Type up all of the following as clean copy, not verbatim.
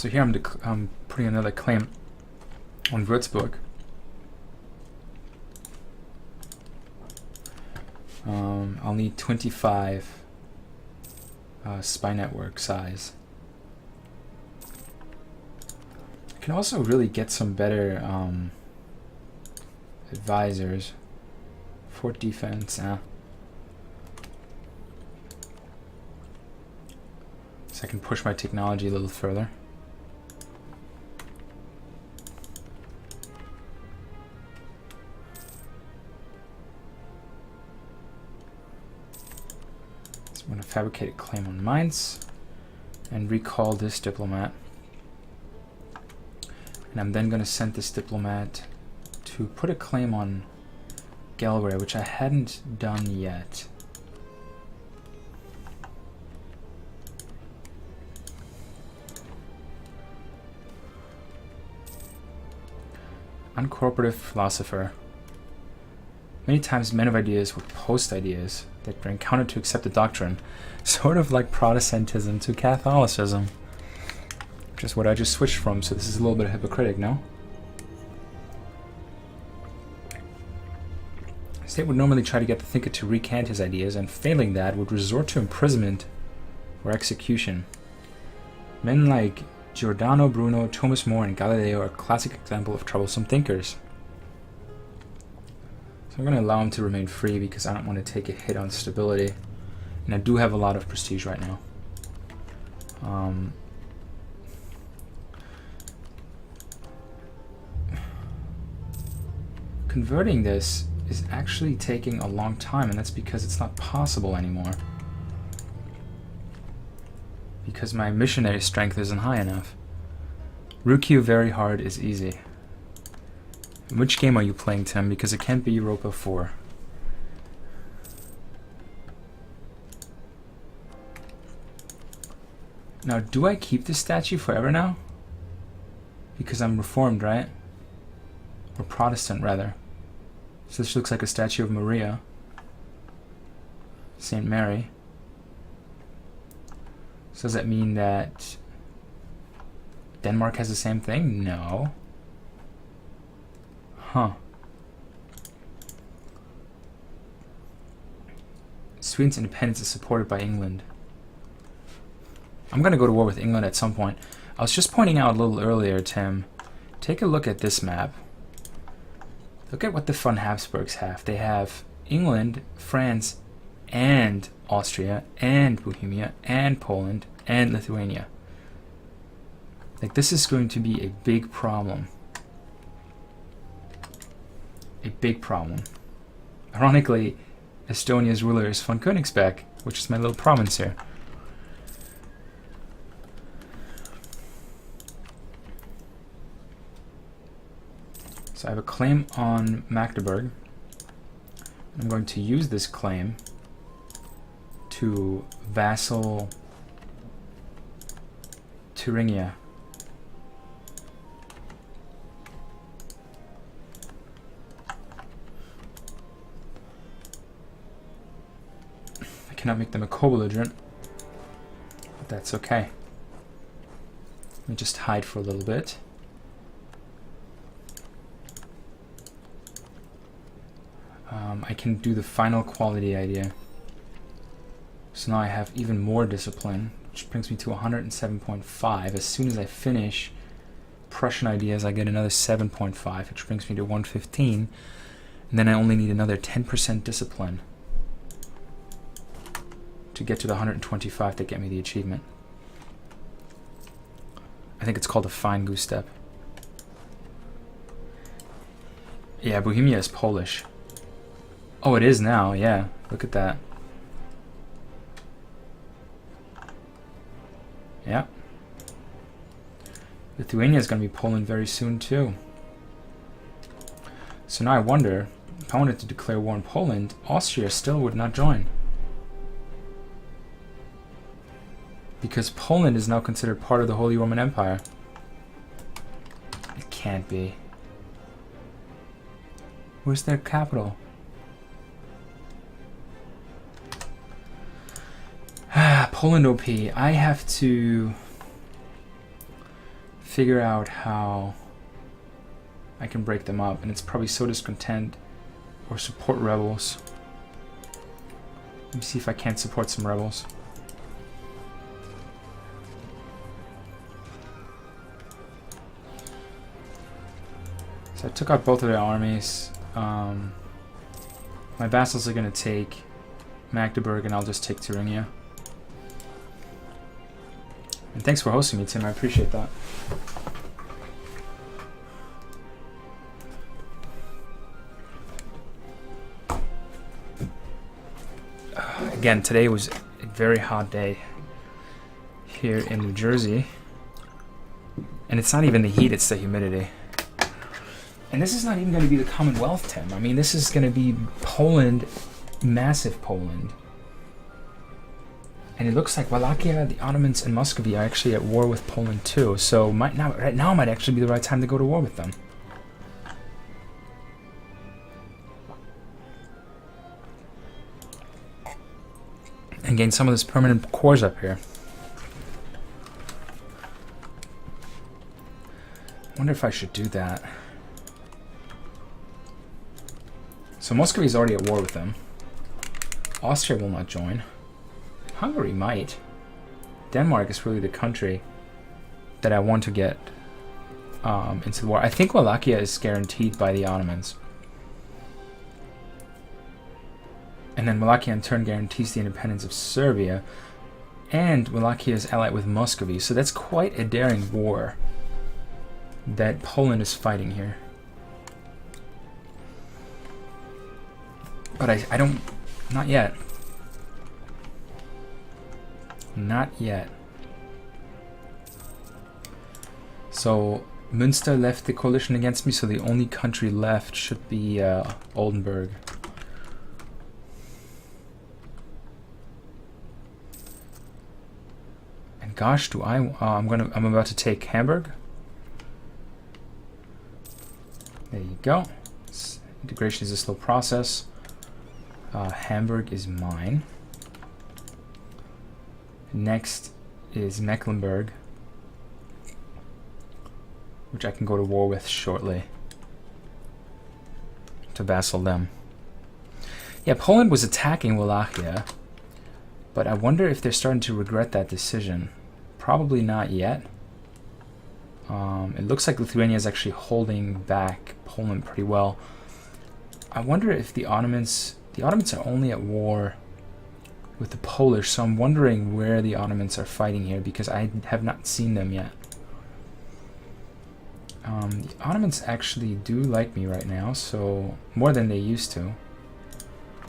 So here I'm putting another claim on Würzburg. I'll need 25 spy network size. I can also really get some better advisors. Fort defense, So I can push my technology a little further. So I'm going to fabricate a claim on Mainz and recall this diplomat. And I'm then going to send this diplomat to put a claim on Galway, which I hadn't done yet. Uncooperative philosopher. Many times men of ideas would post ideas that were encountered to accept the doctrine, sort of like Protestantism to Catholicism. Which is what I just switched from, so this is a little bit hypocritic, no? The state would normally try to get the thinker to recant his ideas, and failing that, would resort to imprisonment or execution. Men like Giordano Bruno, Thomas More, and Galileo are a classic example of troublesome thinkers. So I'm going to allow him to remain free because I don't want to take a hit on stability. And I do have a lot of prestige right now. Converting this is actually taking a long time, and that's because it's not possible anymore. Because my missionary strength isn't high enough. Ryukyu very hard is easy. Which game are you playing, Tim? Because it can't be Europa 4. Now, do I keep this statue forever now? Because I'm Reformed, right? Or Protestant, rather. So this looks like a statue of Maria. Saint Mary. So does that mean that Denmark has the same thing? No. Huh. Sweden's independence is supported by England. I'm going to go to war with England at some point. I was just pointing out a little earlier, Tim. Take a look at this map. Look at what the Von Habsburgs have. They have England, France, and Austria, and Bohemia, and Poland, and Lithuania. Like, this is going to be a big problem. A big problem. Ironically, Estonia's ruler is von Königsberg, which is my little province here. So I have a claim on Magdeburg. I'm going to use this claim to vassal Thuringia. I cannot make them a co-belligerent, but that's okay. Let me just hide for a little bit. I can do the final quality idea. So now I have even more discipline, which brings me to 107.5. As soon as I finish Prussian ideas, I get another 7.5, which brings me to 115. And then I only need another 10% discipline to get to the 125 that get me the achievement. I think it's called a Fine Goosestep. Yeah, Bohemia is Polish. Oh, it is now, yeah. Look at that. Yeah. Lithuania is going to be Poland very soon, too. So now I wonder, if I wanted to declare war on Poland, Austria still would not join. Because Poland is now considered part of the Holy Roman Empire. It can't be. Where's their capital? Poland OP. I have to figure out how I can break them up, and it's probably so discontent or support rebels. Let me see if I can't support some rebels. So I took out both of their armies. My vassals are going to take Magdeburg, and I'll just take Thuringia. And thanks for hosting me, Tim. I appreciate that. Again, today was a very hot day here in New Jersey. And it's not even the heat, it's the humidity. And this is not even going to be the Commonwealth, Tim. I mean, this is going to be Poland, massive Poland. And it looks like Wallachia, the Ottomans, and Muscovy are actually at war with Poland too. So right now might actually be the right time to go to war with them. And gain some of this permanent cores up here. I wonder if I should do that. So Muscovy is already at war with them. Austria will not join. Hungary might. Denmark is really the country that I want to get into the war. I think Wallachia is guaranteed by the Ottomans. And then Wallachia in turn guarantees the independence of Serbia. And Wallachia is allied with Muscovy. So that's quite a daring war that Poland is fighting here. But I don't... Not yet. Not yet. So Münster left the coalition against me, so the only country left should be Oldenburg. And gosh, do I'm about to take Hamburg. There you go. Integration is a slow process. Hamburg is mine. Next is Mecklenburg, which I can go to war with shortly to vassal them. Yeah, Poland was attacking Wallachia, but I wonder if they're starting to regret that decision. Probably not yet. It looks like Lithuania is actually holding back Poland pretty well. I wonder if the Ottomans are only at war with the Polish, so I'm wondering where the Ottomans are fighting here because I have not seen them yet. The Ottomans actually do like me right now, so more than they used to.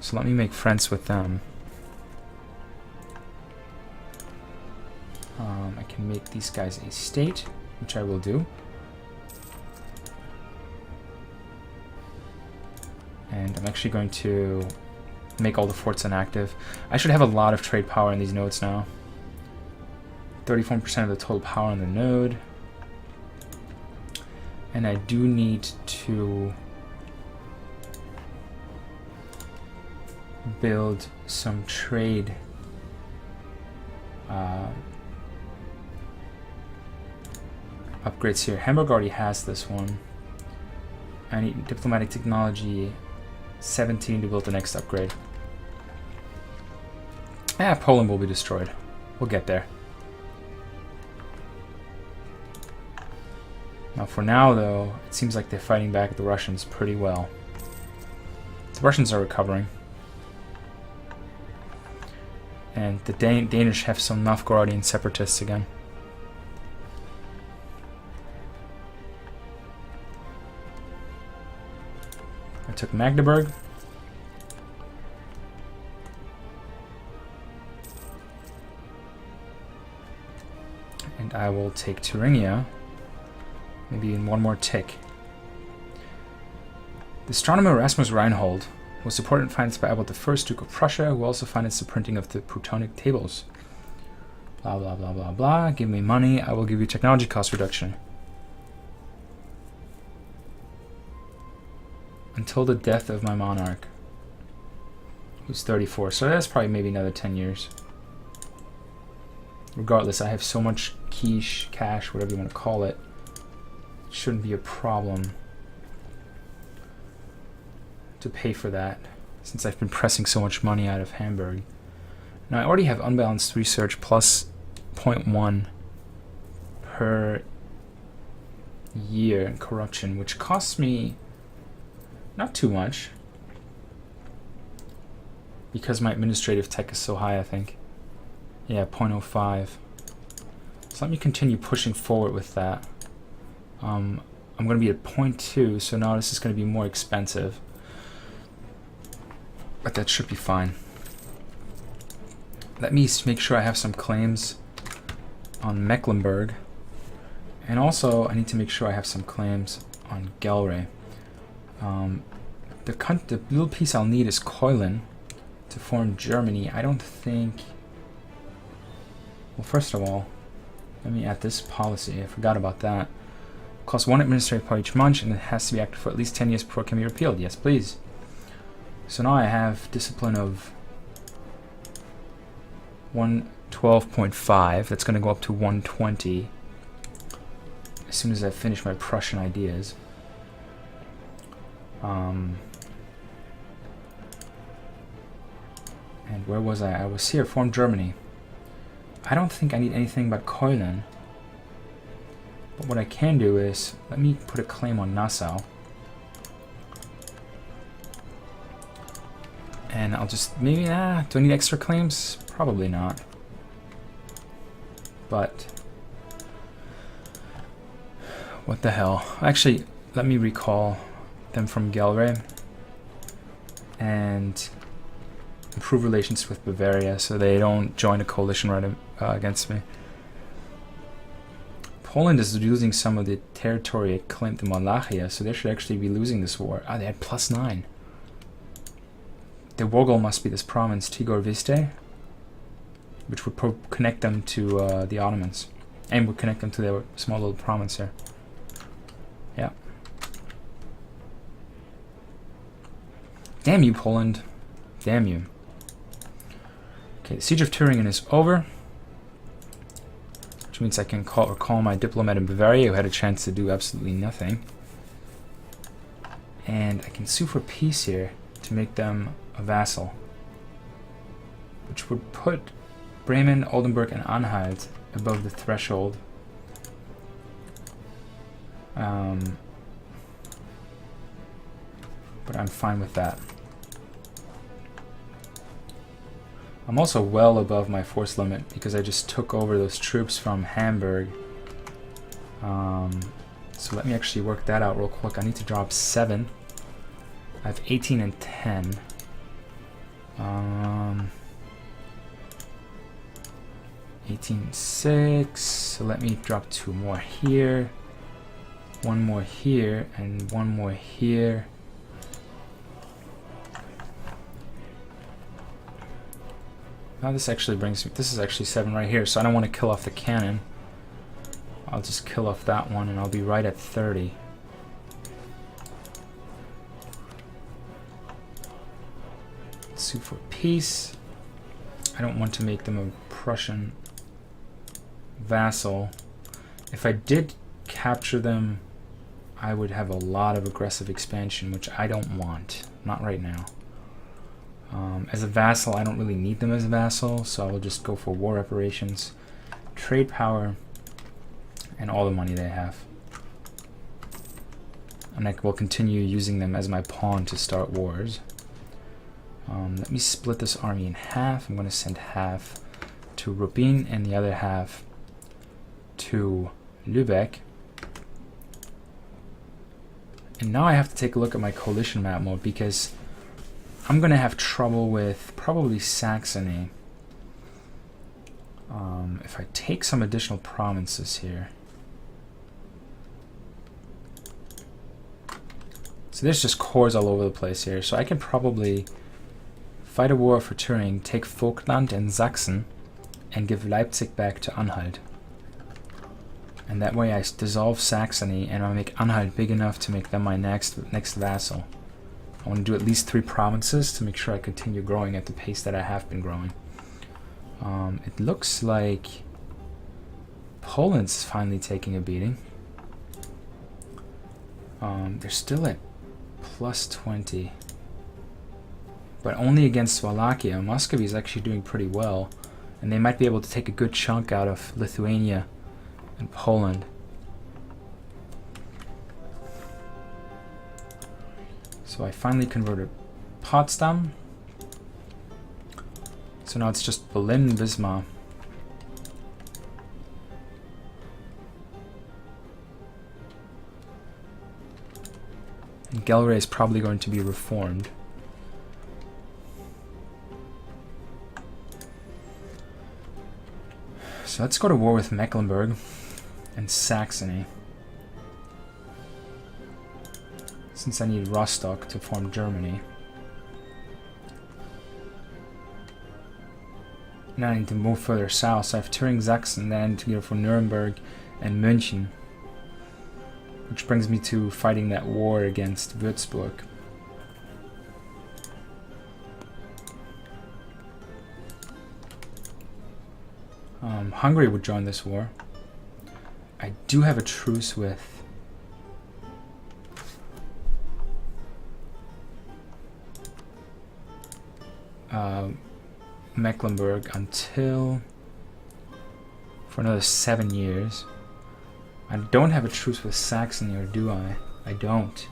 So let me make friends with them. I can make these guys a state, which I will do. And I'm actually going to make all the forts inactive. I should have a lot of trade power in these nodes now. 34% of the total power on the node. And I do need to build some trade upgrades here. Hamburg already has this one. I need diplomatic technology 17 to build the next upgrade. Poland will be destroyed. We'll get there. Now for now though, it seems like they're fighting back the Russians pretty well. The Russians are recovering. And the Danish have some Novgorodian separatists again. I took Magdeburg. And I will take Thuringia. Maybe in one more tick. The astronomer Erasmus Reinhold was supported and financed by Albert I, Duke of Prussia, who also financed the printing of the Prutonic tables. Blah, blah, blah, blah, blah. Give me money, I will give you technology cost reduction. Until the death of my monarch, who's 34. So that's probably maybe another 10 years. Regardless, I have so much quiche, cash, whatever you want to call it, shouldn't be a problem to pay for that, since I've been pressing so much money out of Hamburg. Now I already have unbalanced research plus 0.1 per year in corruption, which costs me not too much because my administrative tech is so high, I think. Yeah, 0.05. So let me continue pushing forward with that. I'm going to be at 0.2, so now this is going to be more expensive. But that should be fine. Let me make sure I have some claims on Mecklenburg. And also, I need to make sure I have some claims on Gelre. The little piece I'll need is Keulen to form Germany. I don't think... Well, first of all, let me add this policy. I forgot about that. Costs 1 administrative power each month, and it has to be active for at least 10 years before it can be repealed. Yes, please. So now I have discipline of 112.5. That's going to go up to 120 as soon as I finish my Prussian ideas. And where was I? I was here, form Germany. I don't think I need anything but Keulen. But what I can do is, let me put a claim on Nassau. And I'll just, maybe, do I need extra claims? Probably not. But, what the hell. Actually, let me recall them from Gelre. And improve relations with Bavaria so they don't join a coalition right against me. Poland is losing some of the territory it claimed to Wallachia, so they should actually be losing this war. Ah, they had +9. The war goal must be this province, Tigor-Viste, which would connect them to the Ottomans, and would connect them to their small little province here. Yeah. Damn you, Poland. Damn you. Okay, the siege of Thuringen is over, which means I can call my diplomat in Bavaria who had a chance to do absolutely nothing. And I can sue for peace here to make them a vassal, which would put Bremen, Oldenburg, and Anhalt above the threshold. But I'm fine with that. I'm also well above my force limit because I just took over those troops from Hamburg. So let me actually work that out real quick. I need to drop 7. I have 18 and 10. 18 and 6. So let me drop 2 more here. 1 more here and 1 more here. Now this actually brings me, this is actually 7 right here, so I don't want to kill off the cannon. I'll just kill off that one and I'll be right at 30. Sue for peace. I don't want to make them a Prussian vassal. If I did capture them, I would have a lot of aggressive expansion, which I don't want. Not right now. As a vassal, I don't really need them as a vassal, so I will just go for war reparations, trade power, and all the money they have. And I will continue using them as my pawn to start wars. Let me split this army in half. I'm going to send half to Rubin and the other half to Lübeck. And now I have to take a look at my coalition map mode because I'm going to have trouble with probably Saxony. If I take some additional provinces here. So there's just cores all over the place here. So I can probably fight a war for Turing, take Vogtland and Sachsen, and give Leipzig back to Anhalt. And that way I dissolve Saxony and I make Anhalt big enough to make them my next vassal. I want to do at least 3 provinces to make sure I continue growing at the pace that I have been growing. It looks like Poland's finally taking a beating. They're still at plus 20. But only against Wallachia. Muscovy is actually doing pretty well. And they might be able to take a good chunk out of Lithuania and Poland. So I finally converted Potsdam. So now it's just Berlin and Wismar. And Gelre is probably going to be reformed. So let's go to war with Mecklenburg and Saxony. Since I need Rostock to form Germany. Now I need to move further south, so I have Turing, Sachsen, then I need to go for Nuremberg and München. Which brings me to fighting that war against Würzburg. Hungary would join this war. I do have a truce with Mecklenburg until for another 7 years. I don't have a truce with Saxony, or do I? I don't.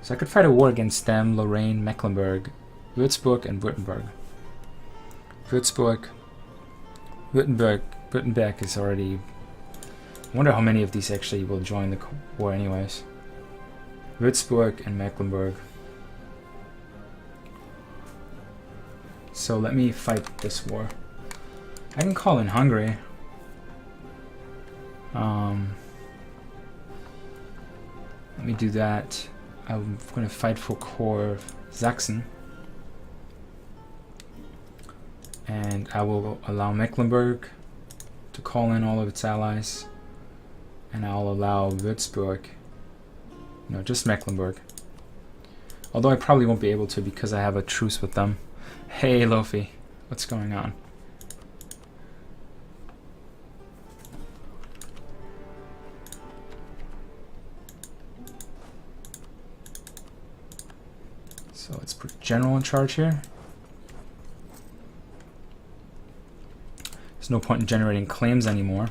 So I could fight a war against them, Lorraine, Mecklenburg, Würzburg, and Württemberg. Württemberg is already... I wonder how many of these actually will join the war anyways. Würzburg and Mecklenburg. So let me fight this war. I can call in Hungary. Let me do that. I'm going to fight for core Sachsen. And I will allow Mecklenburg to call in all of its allies. And I'll allow Würzburg. No, just Mecklenburg. Although I probably won't be able to because I have a truce with them. Hey, Lofi. What's going on? So let's put general in charge here. There's no point in generating claims anymore.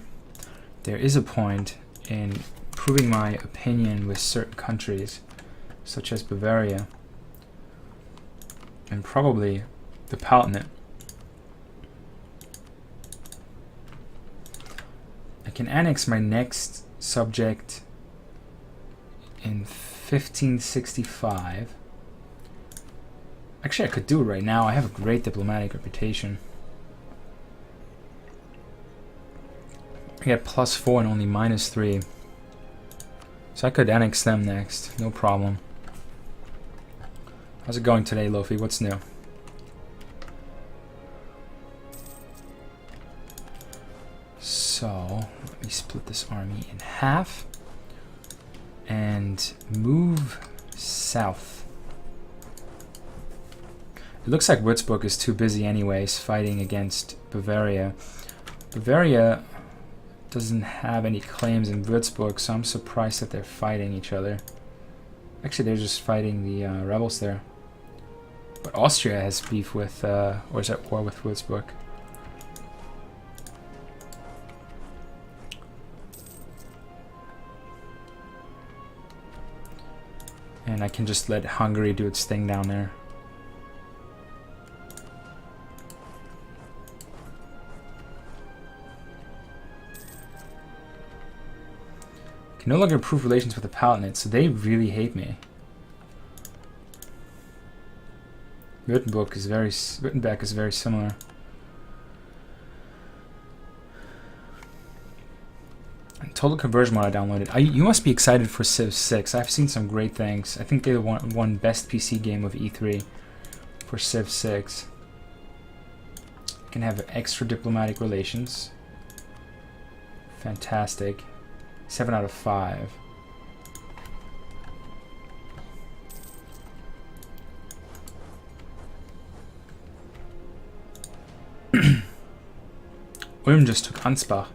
There is a point in proving my opinion with certain countries, such as Bavaria, and probably the Palatinate. I can annex my next subject in 1565. Actually, I could do it right now. I have a great diplomatic reputation. I get +4 and only -3. So I could annex them next. No problem. How's it going today, Lofi? What's new? So, let me split this army in half and move south. It looks like Würzburg is too busy anyways, fighting against Bavaria. Bavaria doesn't have any claims in Würzburg, so I'm surprised that they're fighting each other. Actually, they're just fighting the rebels there. But Austria has beef with, or is at war with Würzburg. And I can just let Hungary do its thing down there. Can no longer improve relations with the Palatinate, so they really hate me. Württemberg is very similar. And total conversion mod I downloaded. You must be excited for Civ 6. I've seen some great things. I think they won best PC game of E3 for Civ 6. You can have extra diplomatic relations. Fantastic. 7 out of 5. Ulm just took Ansbach,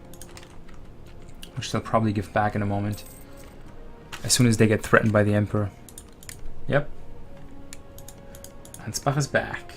which they'll probably give back in a moment. as soon as they get threatened by the Emperor. Yep. Ansbach is back.